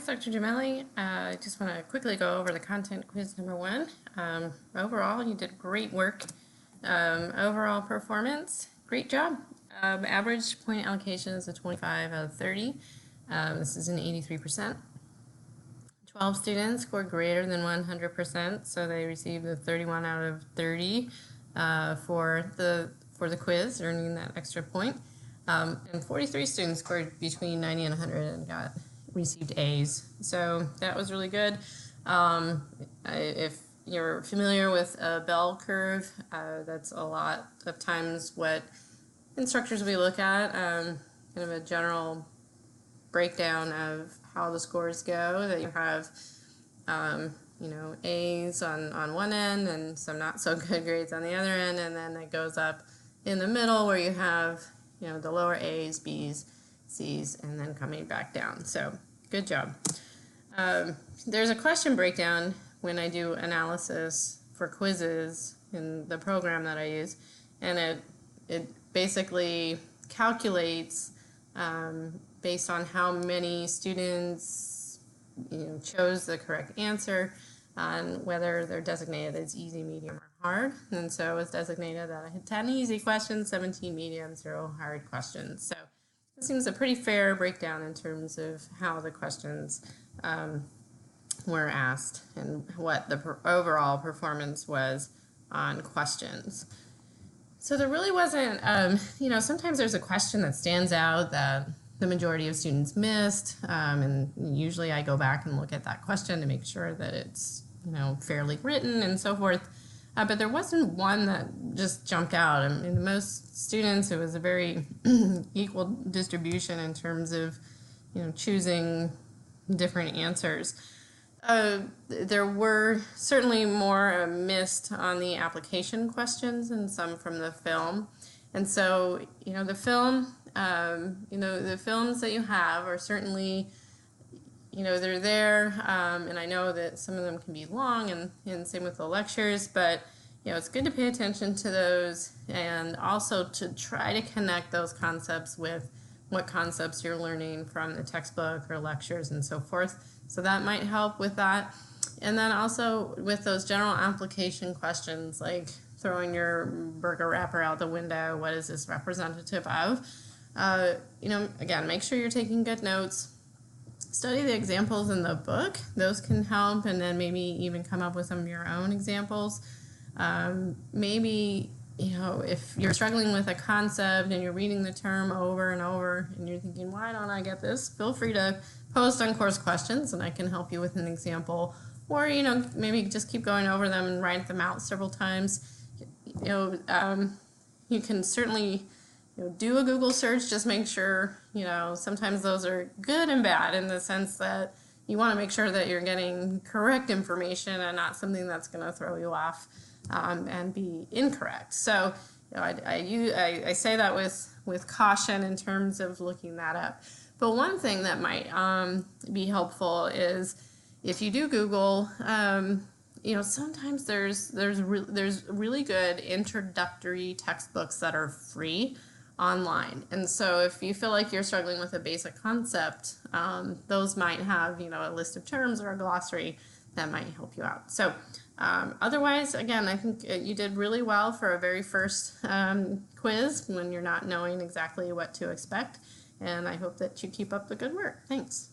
it's Dr. Gemelli. I just want to quickly go over the content quiz number 1. Overall, you did great work. Overall performance, great job. Average point allocation is a 25 out of 30. This is an 83%. 12 students scored greater than 100%, so they received a 31 out of 30 for the quiz, earning that extra point. And 43 students scored between 90 and 100 and received A's. So that was really good. If you're familiar with a bell curve, that's a lot of times what instructors we look at, kind of a general breakdown of how the scores go, that you have A's on one end and some not so good grades on the other end, and then it goes up in the middle where you have the lower A's, B's, C's, and then coming back down. So good job. There's a question breakdown when I do analysis for quizzes in the program that I use, and it basically calculates based on how many students chose the correct answer on whether they're designated as easy, medium, or hard. And so it was designated that I had 10 easy questions, 17 medium, 0 hard questions. So it seems a pretty fair breakdown in terms of how the questions were asked and what the overall performance was on questions. So there really wasn't, sometimes there's a question that stands out that the majority of students missed, and usually I go back and look at that question to make sure that it's fairly written and so forth. But there wasn't one that just jumped out. I mean, most students, it was a very equal distribution in terms of choosing different answers. There were certainly more missed on the application questions and some from the film. And so, the film, the films that you have are certainly, they're there, and I know that some of them can be long, and same with the lectures, but, it's good to pay attention to those and also to try to connect those concepts with what concepts you're learning from the textbook or lectures and so forth. So that might help with that. And then also with those general application questions, like throwing your burger wrapper out the window, what is this representative of? Again, make sure you're taking good notes. Study the examples in the book. Those can help, and then maybe even come up with some of your own examples. Maybe, if you're struggling with a concept and you're reading the term over and over and you're thinking, why don't I get this? Feel free to post on course questions and I can help you with an example. Or, maybe just keep going over them and write them out several times. You can certainly do a Google search, just make sure, sometimes those are good and bad in the sense that you want to make sure that you're getting correct information and not something that's going to throw you off and be incorrect. So I say that with caution in terms of looking that up. But one thing that might be helpful is if you do Google, sometimes there's really good introductory textbooks that are free online. And so if you feel like you're struggling with a basic concept, those might have, a list of terms or a glossary that might help you out. So otherwise, again, I think you did really well for a very first quiz when you're not knowing exactly what to expect. And I hope that you keep up the good work. Thanks.